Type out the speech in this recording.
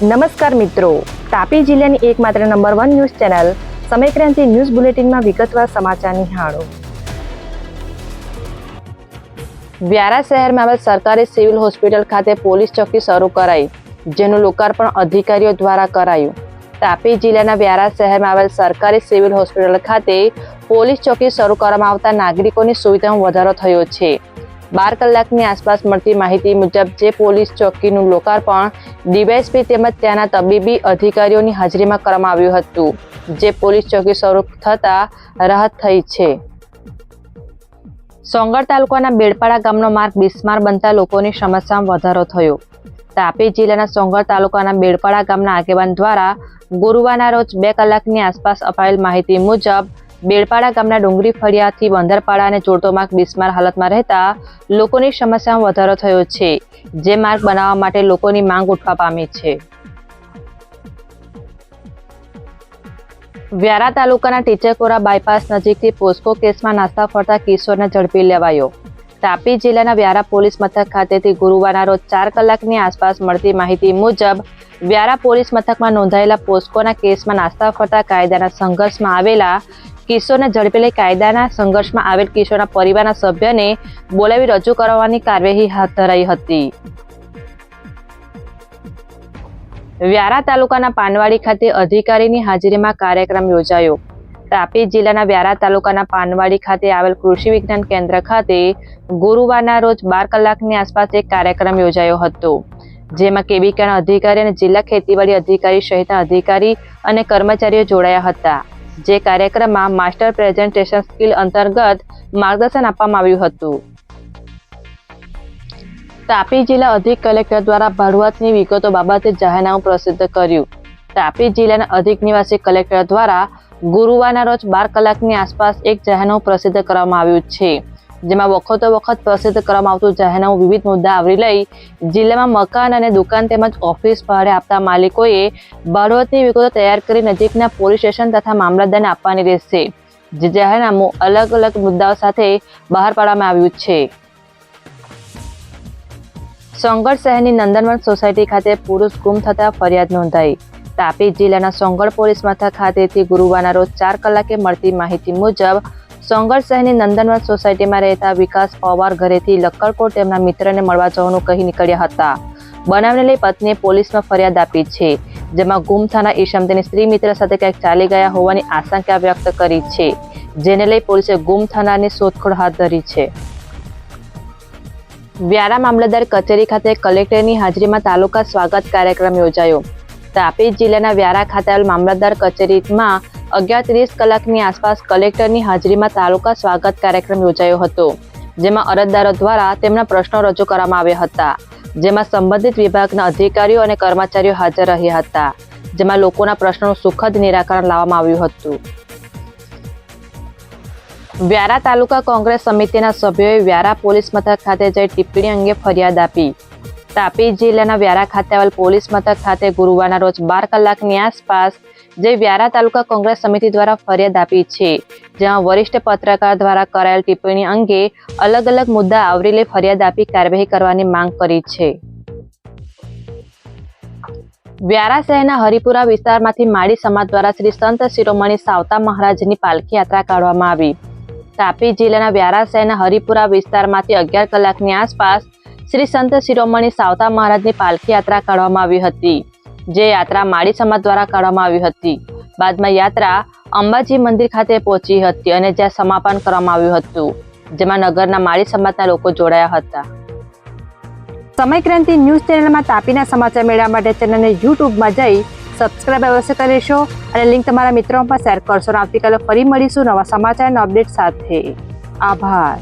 નમસ્કાર મિત્રો, તાપી જિલ્લાની એકમાત્ર number 1 news channel Samaykranti news બુલેટિનમાં વિગતવાર સમાચાર નિહાળો. વ્યારા શહેરમાં આવેલ સરકારી સિવિલ હોસ્પિટલ ખાતે પોલીસ ચોકી શરૂ કરાઈ, જેનું લોકાર્પણ અધિકારીઓ દ્વારા કરાયું. તાપી જિલ્લાના વ્યારા શહેરમાં આવેલ સરકારી સિવિલ હોસ્પિટલ ખાતે પોલીસ ચોકી શરૂ કરવામાં આવતા નાગરિકોની સુવિધામાં વધારો થયો છે. 12 કલાકની આસપાસ મળતી માહિતી મુજબ જે પોલીસ ચોકીનું લોકાર્પણ ડીવાયએસપી તેમજ ત્યાંના તબીબી અધિકારીઓની હાજરીમાં કરવામાં આવ્યું હતું, જે પોલીસ ચોકી શરૂ થતાં રાહત થઈ છે. સોંગઢ તાલુકાના બેડપાડા ગામનો માર્ગ બિસ્માર બનતા લોકોની સમસ્યામાં વધારો થયો. તાપી જિલ્લાના સોંગઢ તાલુકાના બેડપાડા ગામના આગેવાન દ્વારા ગુરુવારના રોજ 2 કલાકની આસપાસ અપાયેલ માહિતી મુજબ બેડપાડા ગામના ડુંગરી ફળિયાથી બંદરપાડાને જોડતો માર્ગ બિસ્માર હાલતમાં રહેતા લોકોની સમસ્યામાં વધારો થયો છે, જે માર્ગ બનાવવા માટે લોકોની માંગ ઉઠવા પામી છે. વ્યારા તાલુકાના ટીચરપુરા બાયપાસ નજીકથી પોસ્કો કેસમાં નાસ્તા ફરતા કિશોરને ઝડપી લેવાયો. તાપી જિલ્લાના વ્યારા પોલીસ મથક ખાતેથી ગુરુવારના રોજ 4 કલાકની આસપાસ મળતી માહિતી મુજબ વ્યારા પોલીસ મથકમાં નોંધાયેલા પોસ્કોના કેસમાં નાસ્તા ફરતા કાયદાના સંઘર્ષમાં આવેલા કિશોરને ઝડપી લઈ કાયદાના સંઘર્ષમાં આવેલ કિશોરના પરિવારના સભ્યને બોલાવી રજૂ કરવાની કાર્યવાહી હાથ ધરાઈ હતી. વ્યારા તાલુકાના પાનવાડી ખાતે અધિકારીની હાજરીમાં કાર્યક્રમ યોજાયો. તાપી જિલ્લાના વ્યારા તાલુકાના પાનવાડી ખાતે આવેલ કૃષિ વિજ્ઞાન કેન્દ્ર ખાતે ગુરુવારના રોજ 12 કલાકની આસપાસ એક કાર્યક્રમ યોજાયો હતો, જેમાં કેબીકેના અધિકારી અને જિલ્લા ખેતીવાડી અધિકારી સહિતના અધિકારી અને કર્મચારીઓ જોડાયા હતા. જે કાર્યક્રમમાં માસ્ટર પ્રેઝન્ટેશન સ્કિલ અંતર્ગત માર્ગદર્શન આપવામાં આવ્યું હતું. તાપી જિલ્લા અધિક કલેક્ટર દ્વારા ભાડુઆતની વિગતો બાબતે જાહેરનામું પ્રસિદ્ધ કર્યું. તાપી જિલ્લાના અધિક નિવાસી કલેક્ટર દ્વારા ગુરુવારના રોજ 12 કલાકની આસપાસ એક જાહેરનામું પ્રસિદ્ધ કરવામાં આવ્યું છે, જેમાં વખત પ્રસિદ્ધ કરવામાં આવતું જાહેરનામું વિવિધ મુદ્દા આવરી લઈ જિલ્લામાં મકાન અને દુકાન તેમજ ઓફિસ ભાડે આપતા માલિકોએ ભાડુઆતની વિગતો તૈયાર કરી નજીકના પોલીસ સ્ટેશન તથા મામલતદારને આપવાની રહેશે. જે જાહેરનામું અલગ મુદ્દાઓ સાથે બહાર પાડવામાં આવ્યું છે. સોંગઢ શહેરની નંદનવન સોસાયટી ખાતે પુરુષ ગુમ થતા ફરિયાદ નોંધાઈ. તાપી જિલ્લાના સોંગઢ પોલીસ મથક ખાતેથી ગુરુવારના રોજ 4 કલાકે મળતી માહિતી મુજબ સોંગઢ શહેરની નંદનવન સોસાયટીમાં રહેતા વિકાસ પવાર ઘરેથી લક્કડકોટ તેમના મિત્રને મળવા જવાનું કહી નીકળ્યા હતા. બનાવને લઈ પત્નીએ પોલીસમાં ફરિયાદ આપી છે, જેમાં ગુમ થનાર ઈસમ તેની સ્ત્રી મિત્ર સાથે ક્યાંક ચાલી ગયા હોવાની આશંકા વ્યક્ત કરી છે, જેને લઈ પોલીસે ગુમ થનારની શોધખોળ હાથ ધરી છે. વ્યારા મામલતદાર કચેરી ખાતે કલેક્ટરની હાજરીમાં તાલુકા સ્વાગત કાર્યક્રમ યોજાયો. તાપી જિલ્લાના વ્યારા ખાતે આવેલ મામલતદાર કચેરીમાં 11:30 કલાકની આસપાસ કલેક્ટરની હાજરીમાં તાલુકા સ્વાગત કાર્યક્રમ યોજાયો હતો, જેમાં અરજદારો દ્વારા તેમના પ્રશ્નો રજૂ કરવામાં આવ્યા હતા, જેમાં સંબંધિત વિભાગના અધિકારીઓ અને કર્મચારીઓ હાજર રહ્યા હતા, જેમાં લોકોના પ્રશ્નોનું સુખદ નિરાકરણ લાવવામાં આવ્યું હતું. વ્યારા તાલુકા કોંગ્રેસ સમિતિના સભ્યોએ વ્યારા પોલીસ મથક ખાતે જઈ ટિપ્પણી અંગે ફરિયાદ આપી. તાપી જિલ્લાના વ્યારા ખાતે આવેલ પોલીસ મથક ખાતે ગુરુવારના રોજ 12 કલાકની આસપાસ જે વ્યારા તાલુકા કોંગ્રેસ સમિતિ દ્વારા ફરિયાદ આપી છે, જેમાં વરિષ્ઠ પત્રકાર દ્વારા કરાયેલ ટિપ્પણી અંગે અલગ મુદ્દા આવરી લઈ ફરિયાદ આપી કાર્યવાહી કરવાની માંગ કરી છે. વ્યારા શહેરના હરિપુરા વિસ્તારમાંથી માળી સમાજ દ્વારા શ્રી સંત શિરોમણી સાવતા મહારાજની પાલખી યાત્રા કાઢવામાં આવી. તાપી જિલ્લાના વ્યારા શહેરના હરિપુરા વિસ્તારમાંથી 11 કલાકની આસપાસ શ્રી સંત શિરોમણી સાવતા મહારાજની પાલખી યાત્રા કાઢવામાં આવી હતી, જે યાત્રા માળી સમાજ દ્વારા કાઢવામાં આવી હતી. બાદમાં યાત્રા અંબાજી મંદિર ખાતે પહોંચી હતી અને જ્યાં સમાપન કરવામાં આવ્યું હતું, જેમાં નગરના માળી સમાજના લોકો જોડાયા હતા. સમયક્રાંતિ ન્યૂઝ ચેનલમાં તાપીના સમાચાર મેળવવા માટે ચેનલને યુટ્યુબમાં જઈ સબસ્ક્રાઇબ અવશ્ય કરી લેશો અને લિંક તમારા મિત્રોમાં શેર કરશો. આવતીકાલે ફરી મળીશું નવા સમાચારના અપડેટ સાથે. આભાર.